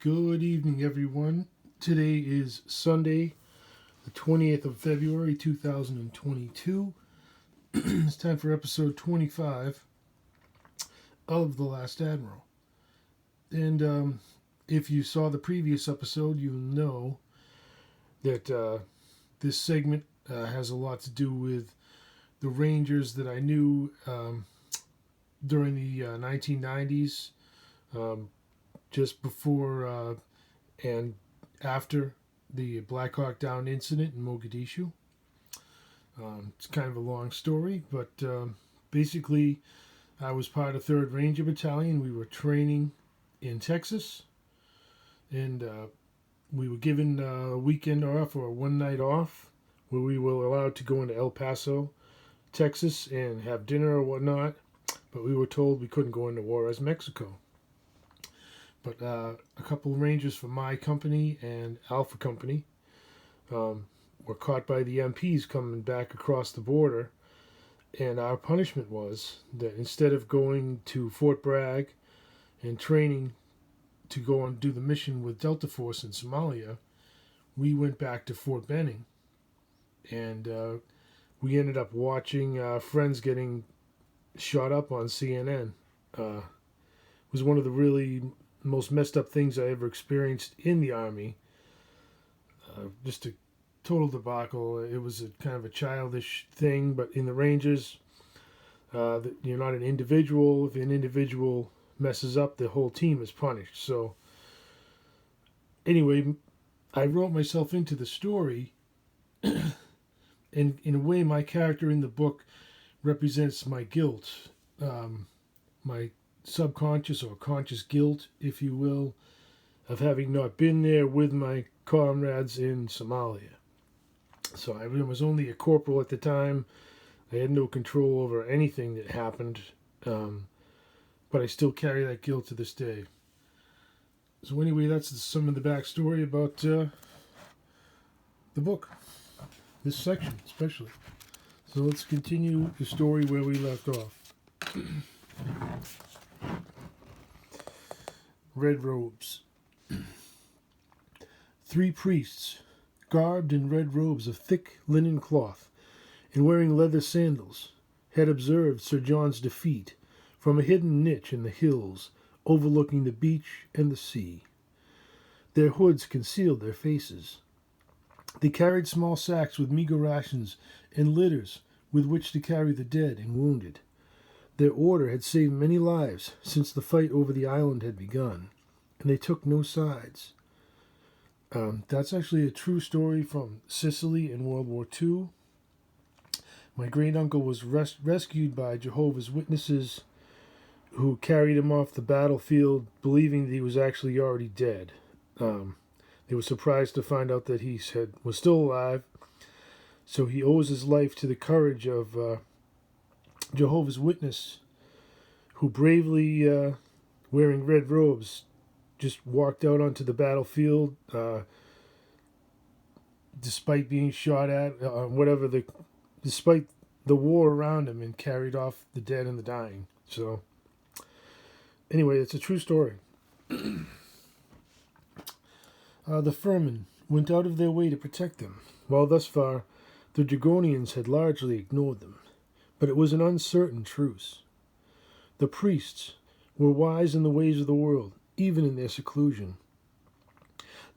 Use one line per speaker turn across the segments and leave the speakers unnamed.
Good evening, everyone. Today is Sunday, the 20th of February, 2022. It's time for episode 25 of The Last Admiral. And if you saw the previous episode, you know that this segment has a lot to do with the Rangers that I knew during the 1990s. Just before and after the Black Hawk Down incident in Mogadishu. It's kind of a long story, but basically I was part of 3rd Ranger Battalion. We were training in Texas, and we were given a weekend off or one night off where we were allowed to go into El Paso, Texas, and have dinner or whatnot, but we were told we couldn't go into Juarez, Mexico. But a couple of Rangers from my company and Alpha company were caught by the MPs coming back across the border. And our punishment was that instead of going to Fort Bragg and training to go and do the mission with Delta Force in Somalia, we went back to Fort Benning. And we ended up watching our friends getting shot up on CNN. It was one of the really most messed up things I ever experienced in the Army. Just a total debacle. It was a kind of a childish thing, but in the Rangers, you're not an individual. If an individual messes up, the whole team is punished. So anyway, I wrote myself into the story, and in a way my character in the book represents my guilt, my subconscious or conscious guilt, if you will, of having not been there with my comrades in Somalia. So I was only a corporal at the time. I had no control over anything that happened, but I still carry that guilt to this day. So anyway, that's some of the backstory about the book, this section especially. So let's continue the story where we left off. Red robes. 3 priests, garbed in red robes of thick linen cloth and wearing leather sandals, had observed Sir John's defeat from a hidden niche in the hills overlooking the beach and the sea. Their hoods concealed their faces. They carried small sacks with meager rations and litters with which to carry the dead and wounded. Their order had saved many lives since the fight over the island had begun, and they took no sides. That's actually a true story from Sicily in World War II. My great-uncle was rescued by Jehovah's Witnesses who carried him off the battlefield believing that he was actually already dead. They were surprised to find out that he was still alive, so he owes his life to the courage of Jehovah's Witness, who bravely, wearing red robes, just walked out onto the battlefield, despite being shot at, despite the war around him, and carried off the dead and the dying. So, anyway, it's a true story. The Furmen went out of their way to protect them, while thus far the Dragonians had largely ignored them. But it was an uncertain truce. The priests were wise in the ways of the world, even in their seclusion.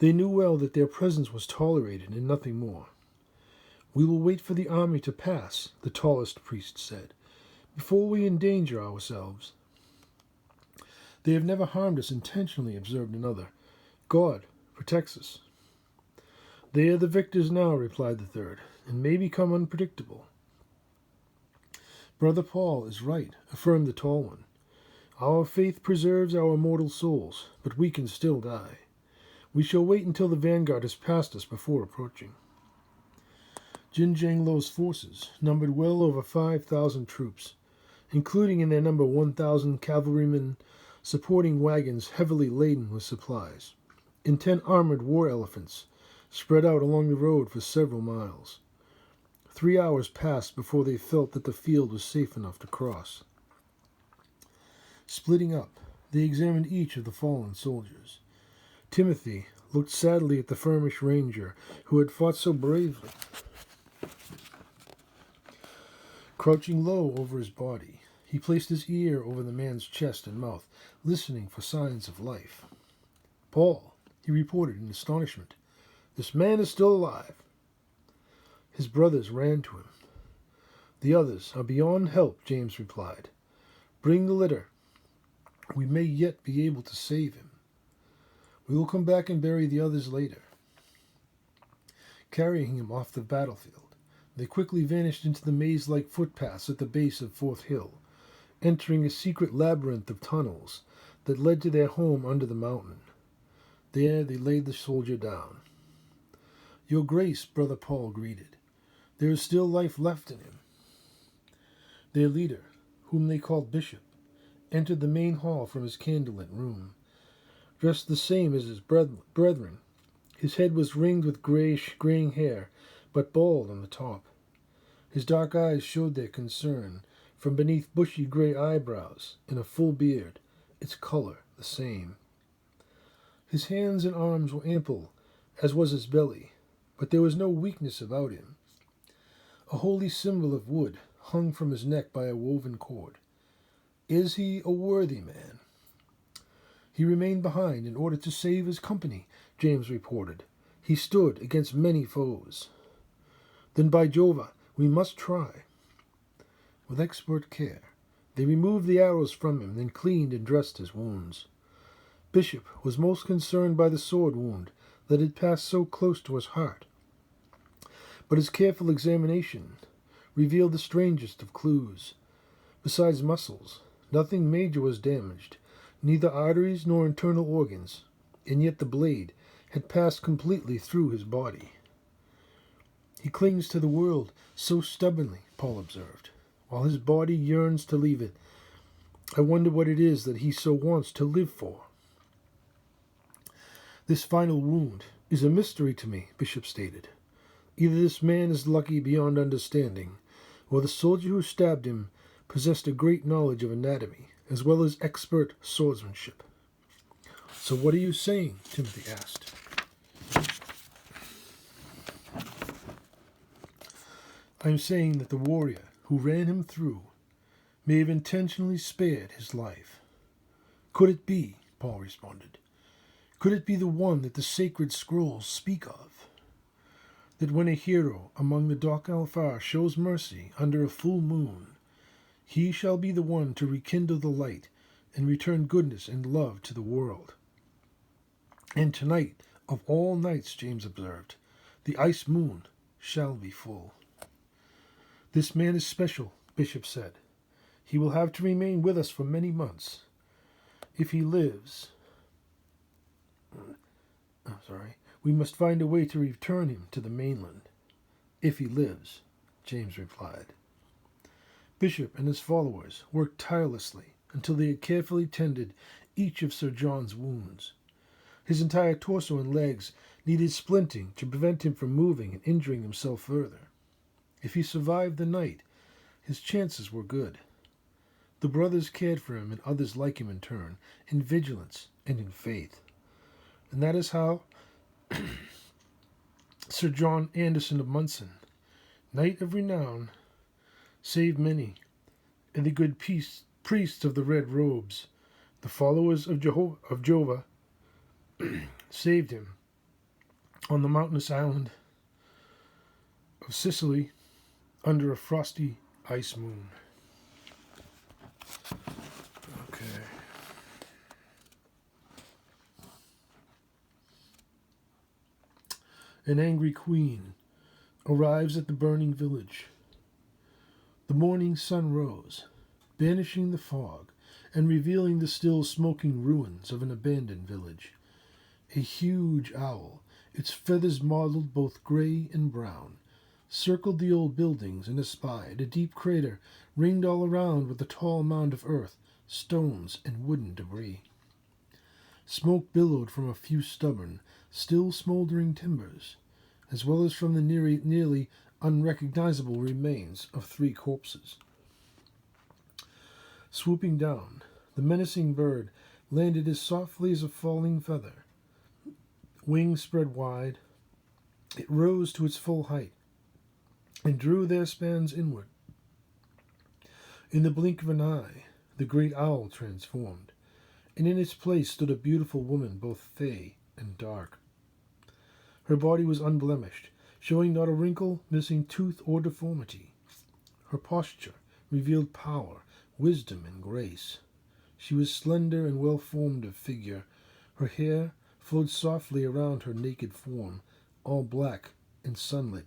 They knew well that their presence was tolerated and nothing more. "We will wait for the army to pass," the tallest priest said, "before we endanger ourselves." "They have never harmed us intentionally," observed another. "God protects us." "They are the victors now," replied the third, "and may become unpredictable." "Brother Paul is right," affirmed the tall one. "Our faith preserves our mortal souls, but we can still die. We shall wait until the vanguard has passed us before approaching." Jin Jang Lo's forces numbered well over 5,000 troops, including in their number 1,000 cavalrymen supporting wagons heavily laden with supplies, and 10 armored war elephants spread out along the road for several miles. 3 hours passed before they felt that the field was safe enough to cross. Splitting up, they examined each of the fallen soldiers. Timothy looked sadly at the Firmish ranger who had fought so bravely. Crouching low over his body, he placed his ear over the man's chest and mouth, listening for signs of life. "Paul," he reported in astonishment, "this man is still alive." His brothers ran to him. "The others are beyond help," James replied. "Bring the litter. We may yet be able to save him. We will come back and bury the others later." Carrying him off the battlefield, they quickly vanished into the maze-like footpaths at the base of Fourth Hill, entering a secret labyrinth of tunnels that led to their home under the mountain. There they laid the soldier down. "Your Grace," Brother Paul greeted. "There is still life left in him." Their leader, whom they called Bishop, entered the main hall from his candlelit room. Dressed the same as his brethren, his head was ringed with graying hair, but bald on the top. His dark eyes showed their concern from beneath bushy gray eyebrows and a full beard, its color the same. His hands and arms were ample, as was his belly, but there was no weakness about him. A holy symbol of wood hung from his neck by a woven cord. Is he a worthy man? He remained behind in order to save his company, James reported. He stood against many foes. Then by Jova, we must try. With expert care, they removed the arrows from him, then cleaned and dressed his wounds. Bishop was most concerned by the sword wound that had passed so close to his heart. But his careful examination revealed the strangest of clues. Besides muscles, nothing major was damaged, neither arteries nor internal organs, and yet the blade had passed completely through his body. "He clings to the world so stubbornly," Paul observed, "while his body yearns to leave it. I wonder what it is that he so wants to live for." "This final wound is a mystery to me," Bishop stated. "Either this man is lucky beyond understanding, or the soldier who stabbed him possessed a great knowledge of anatomy, as well as expert swordsmanship." "So what are you saying?" Timothy asked. "I'm saying that the warrior who ran him through may have intentionally spared his life." "Could it be?" Paul responded. "Could it be the one that the sacred scrolls speak of? That when a hero among the dark Aphra shows mercy under a full moon, he shall be the one to rekindle the light and return goodness and love to the world." "And tonight, of all nights," James observed, "the ice moon shall be full." "This man is special," Bishop said. "He will have to remain with us for many months. If he lives, we must find a way to return him to the mainland." "If he lives," James replied. Bishop and his followers worked tirelessly until they had carefully tended each of Sir John's wounds. His entire torso and legs needed splinting to prevent him from moving and injuring himself further. If he survived the night, his chances were good. The brothers cared for him and others like him in turn, in vigilance and in faith. And that is how Sir John Anderson of Munson, knight of renown, saved many, and the good priests of the red robes, the followers of Jova, saved him on the mountainous island of Sicily under a frosty ice moon. Okay. An angry queen arrives at the burning village. The morning sun rose, banishing the fog and revealing the still smoking ruins of an abandoned village. A huge owl, its feathers mottled both gray and brown, circled the old buildings and espied a deep crater ringed all around with a tall mound of earth, stones, and wooden debris. Smoke billowed from a few stubborn, still smoldering timbers, as well as from the nearly unrecognizable remains of 3 corpses. Swooping down, the menacing bird landed as softly as a falling feather, Wings spread wide, it rose to its full height, and drew their spans inward. In the blink of an eye, the great owl transformed, and in its place stood a beautiful woman, both fey and dark. Her body was unblemished, showing not a wrinkle, missing tooth, or deformity. Her posture revealed power, wisdom, and grace. She was slender and well-formed of figure. Her hair flowed softly around her naked form, all black and sunlit,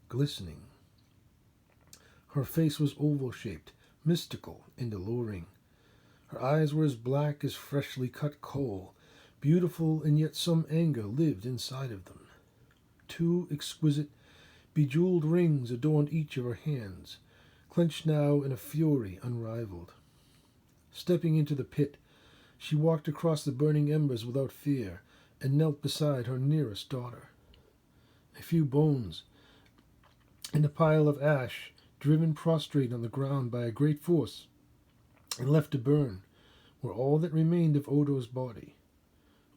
glistening. Her face was oval-shaped, mystical and alluring. Her eyes were as black as freshly cut coal. Beautiful, and yet some anger lived inside of them. 2 exquisite, bejeweled rings adorned each of her hands, clenched now in a fury unrivaled. Stepping into the pit, she walked across the burning embers without fear, and knelt beside her nearest daughter. A few bones and a pile of ash, driven prostrate on the ground by a great force and left to burn, were all that remained of Odo's body.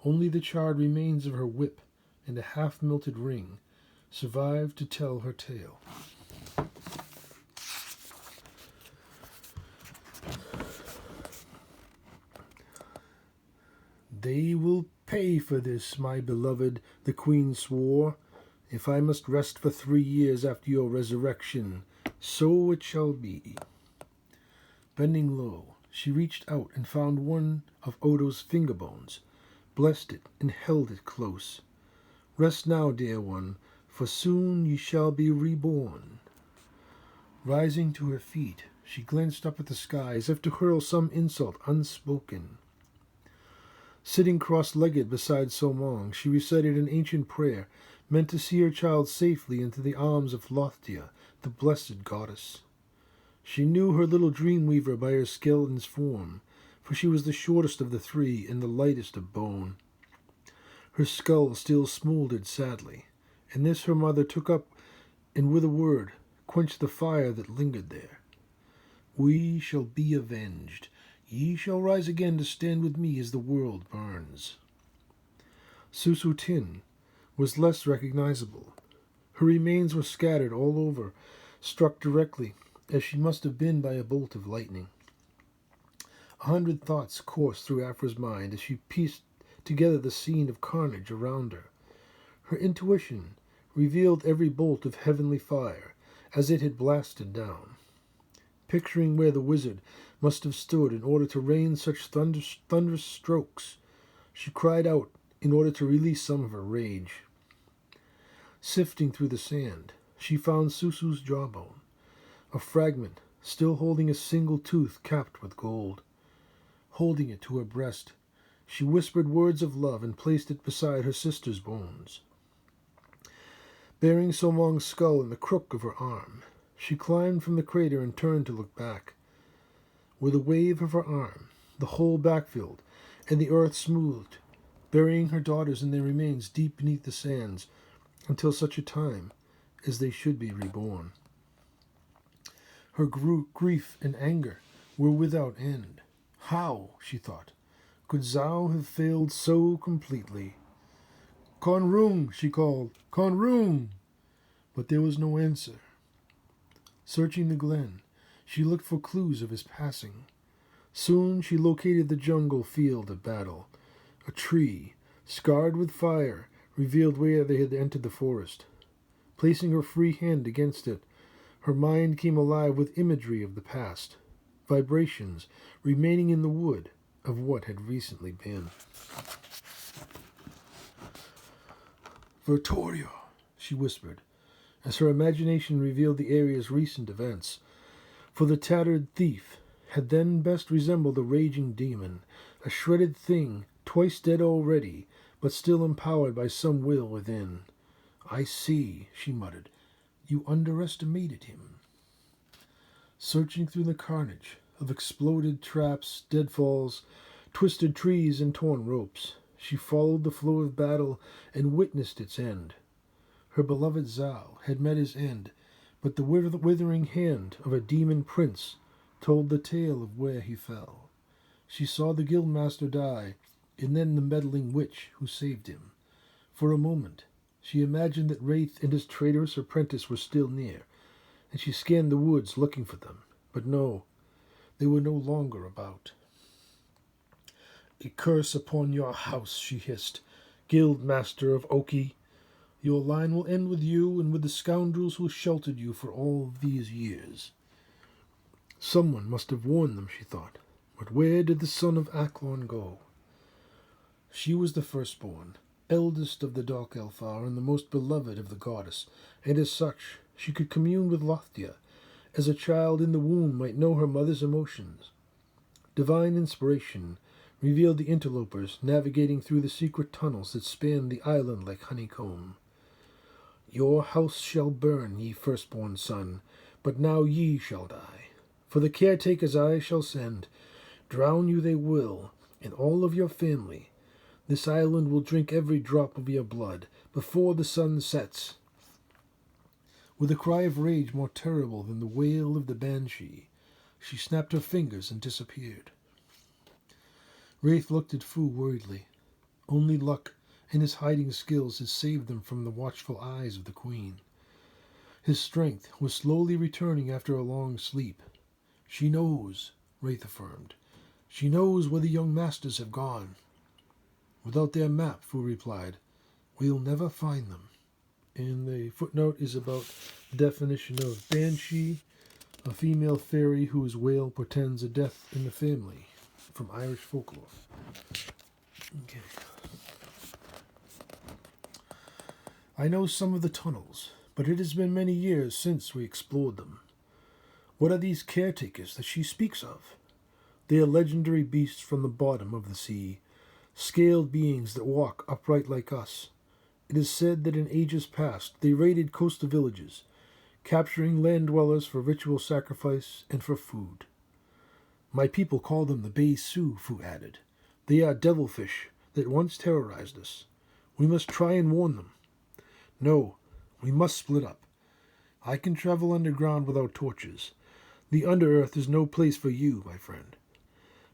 Only the charred remains of her whip and a half-melted ring survived to tell her tale. "They will pay for this, my beloved," the queen swore. "If I must rest for 3 years after your resurrection, so it shall be." Bending low, she reached out and found one of Odo's finger bones, blessed it, and held it close. "Rest now, dear one, for soon ye shall be reborn." Rising to her feet, she glanced up at the sky as if to hurl some insult unspoken. Sitting cross-legged beside Somong, she recited an ancient prayer meant to see her child safely into the arms of Lothtia, the blessed goddess. She knew her little dream-weaver by her skeleton's form, for she was the shortest of the 3 and the lightest of bone. Her skull still smouldered sadly, and this her mother took up and with a word quenched the fire that lingered there. "We shall be avenged. Ye shall rise again to stand with me as the world burns." Susu-Tin was less recognizable. Her remains were scattered all over, struck directly, as she must have been by a bolt of lightning. 100 thoughts coursed through Aphra's mind as she pieced together the scene of carnage around her. Her intuition revealed every bolt of heavenly fire as it had blasted down. Picturing where the wizard must have stood in order to rain such thunderous strokes, she cried out in order to release some of her rage. Sifting through the sand, she found Susu's jawbone, a fragment still holding a single tooth capped with gold. Holding it to her breast, she whispered words of love and placed it beside her sister's bones. Bearing Somong's skull in the crook of her arm, she climbed from the crater and turned to look back. With a wave of her arm, the hole backfilled, and the earth smoothed, burying her daughters and their remains deep beneath the sands until such a time as they should be reborn. Her grief and anger were without end. How, she thought, could Zhao have failed so completely? "Conrung," she called, "Conrung!" But there was no answer. Searching the glen, she looked for clues of his passing. Soon she located the jungle field of battle. A tree, scarred with fire, revealed where they had entered the forest. Placing her free hand against it, her mind came alive with imagery of the past, vibrations remaining in the wood of what had recently been. "Vittoria," she whispered, as her imagination revealed the area's recent events. For the tattered thief had then best resembled a raging demon, a shredded thing twice dead already, but still empowered by some will within. "I see," she muttered. "You underestimated him." Searching through the carnage of exploded traps, deadfalls, twisted trees, and torn ropes, she followed the flow of battle and witnessed its end. Her beloved Zhao had met his end, but the withering hand of a demon prince told the tale of where he fell. She saw the guildmaster die, and then the meddling witch who saved him. For a moment, she imagined that Wraith and his traitorous apprentice were still near, and she scanned the woods looking for them. But no, they were no longer about. "A curse upon your house," she hissed, "Guild Master of Oki. Your line will end with you and with the scoundrels who sheltered you for all these years." Someone must have warned them, she thought. But where did the son of Aklon go? She was the firstborn, eldest of the Dark Elfar and the most beloved of the goddess, and as such she could commune with Lothia, as a child in the womb might know her mother's emotions. Divine inspiration revealed the interlopers navigating through the secret tunnels that spanned the island like honeycomb. "Your house shall burn, ye firstborn son, but now ye shall die. For the caretakers I shall send, drown you they will, and all of your family. This island will drink every drop of your blood before the sun sets." With a cry of rage more terrible than the wail of the banshee, she snapped her fingers and disappeared. Wraith looked at Fu worriedly. Only luck and his hiding skills had saved them from the watchful eyes of the queen. His strength was slowly returning after a long sleep. "She knows," Wraith affirmed. "She knows where the young masters have gone." "Without their map," Fu replied, "we'll never find them." And the footnote is about the definition of banshee, a female fairy whose wail portends a death in the family, from Irish folklore. Okay. "I know some of the tunnels, but it has been many years since we explored them. What are these caretakers that she speaks of?" "They are legendary beasts from the bottom of the sea, scaled beings that walk upright like us. It is said that in ages past they raided coastal villages, capturing land dwellers for ritual sacrifice and for food. My people call them the Bay Sioux," Fu added. "They are devilfish that once terrorized us. We must try and warn them." "No, we must split up. I can travel underground without torches. The Underearth is no place for you, my friend.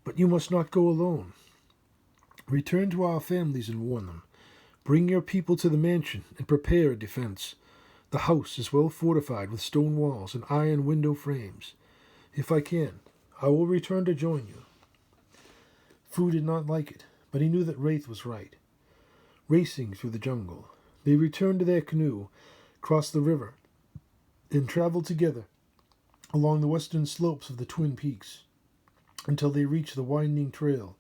But you must not go alone. Return to our families and warn them. Bring your people to the mansion and prepare a defense. The house is well fortified with stone walls and iron window frames. If I can, I will return to join you." Fu did not like it, but he knew that Wraith was right. Racing through the jungle, they returned to their canoe, crossed the river, and traveled together along the western slopes of the Twin Peaks until they reached the winding trail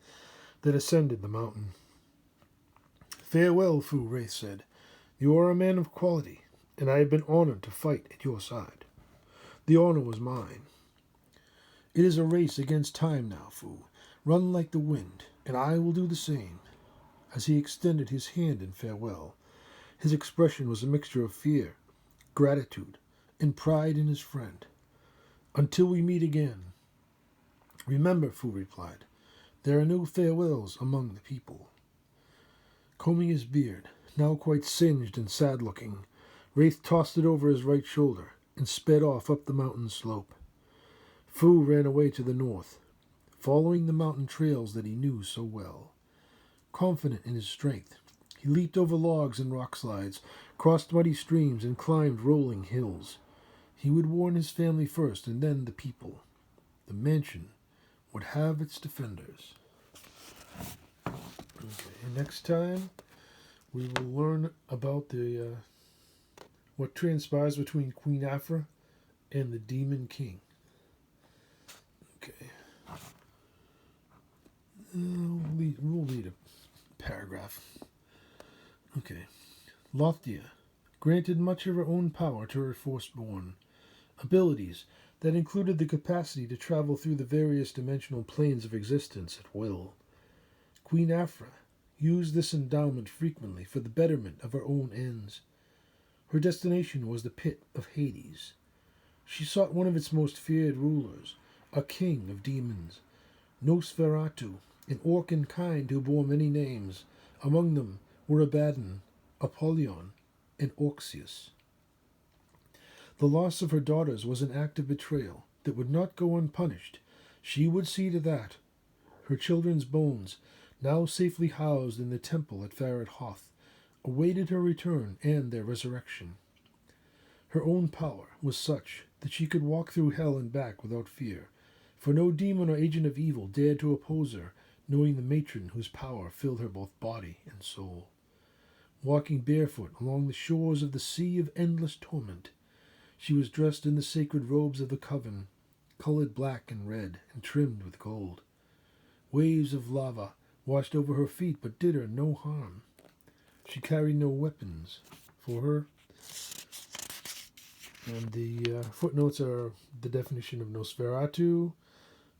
that ascended the mountain. "Farewell, Fu," Wraith said. "You are a man of quality, and I have been honored to fight at your side." "The honor was mine." "It is a race against time now, Fu. Run like the wind, and I will do the same." As he extended his hand in farewell, his expression was a mixture of fear, gratitude, and pride in his friend. "Until we meet again." "Remember," Fu replied, "there are no farewells among the people." Combing his beard, now quite singed and sad-looking, Wraith tossed it over his right shoulder and sped off up the mountain slope. Fu ran away to the north, following the mountain trails that he knew so well. Confident in his strength, he leaped over logs and rock slides, crossed muddy streams, and climbed rolling hills. He would warn his family first, and then the people. The mansion would have its defenders. Okay, next time we will learn about the what transpires between Queen Aphra and the Demon King. Okay. We'll read a paragraph. Okay. Lothia granted much of her own power to her firstborn, abilities that included the capacity to travel through the various dimensional planes of existence at will. Queen Aphra used this endowment frequently for the betterment of her own ends. Her destination was the pit of Hades. She sought one of its most feared rulers, a king of demons, Nosferatu, an orc kind who bore many names. Among them were Abaddon, Apollyon, and Orcsius. The loss of her daughters was an act of betrayal that would not go unpunished. She would see to that. Her children's bones, now safely housed in the temple at Farad Hoth, awaited her return and their resurrection. Her own power was such that she could walk through hell and back without fear, for no demon or agent of evil dared to oppose her, knowing the matron whose power filled her both body and soul. Walking barefoot along the shores of the sea of endless torment, she was dressed in the sacred robes of the coven, colored black and red and trimmed with gold. Waves of lava washed over her feet but did her no harm. She carried no weapons for her. And the footnotes are the definition of Nosferatu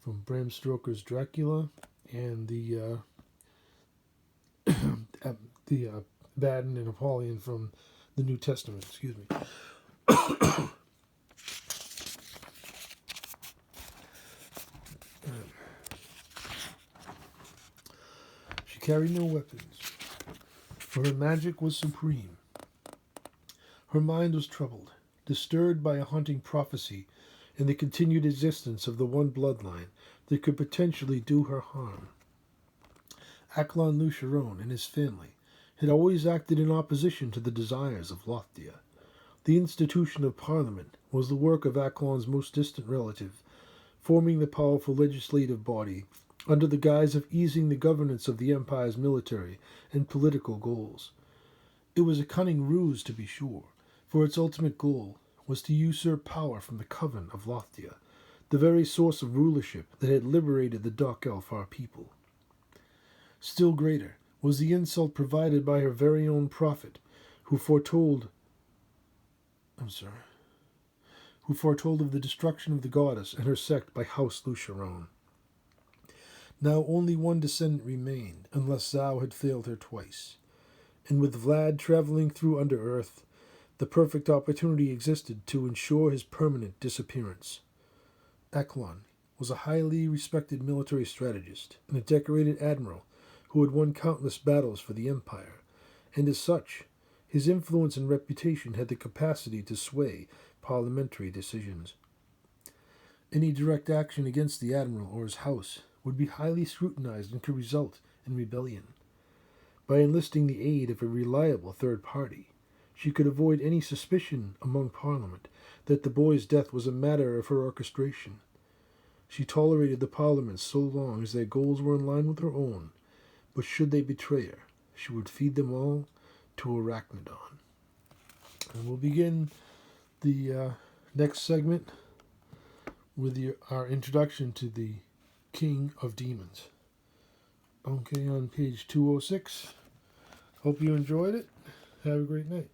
from Bram Stoker's Dracula, and the Baden and Apollyon from the New Testament. Excuse me. She carried no weapons, for her magic was supreme. Her mind was troubled, disturbed by a haunting prophecy and the continued existence of the one bloodline that could potentially do her harm. Acklon Lucheron and his family had always acted in opposition to the desires of Lothian. The institution of Parliament was the work of Acklon's most distant relative, forming the powerful legislative body under the guise of easing the governance of the Empire's military and political goals. It was a cunning ruse, to be sure, for its ultimate goal was to usurp power from the Coven of Lothian, the very source of rulership that had liberated the Dark Elfar people. Still greater was the insult provided by her very own prophet, who foretold of the destruction of the goddess and her sect by House Lucheron. Now only one descendant remained, unless Zau had failed her twice. And with Vlad traveling through Under-Earth, the perfect opportunity existed to ensure his permanent disappearance. Acklon was a highly respected military strategist and a decorated admiral who had won countless battles for the Empire, and as such, his influence and reputation had the capacity to sway parliamentary decisions. Any direct action against the Admiral or his house would be highly scrutinized and could result in rebellion. By enlisting the aid of a reliable third party, she could avoid any suspicion among Parliament that the boy's death was a matter of her orchestration. She tolerated the Parliament so long as their goals were in line with her own, but should they betray her, she would feed them all to Arachnidon. And we'll begin the next segment with our introduction to the King of Demons. Okay, on page 206. Hope you enjoyed it. Have a great night.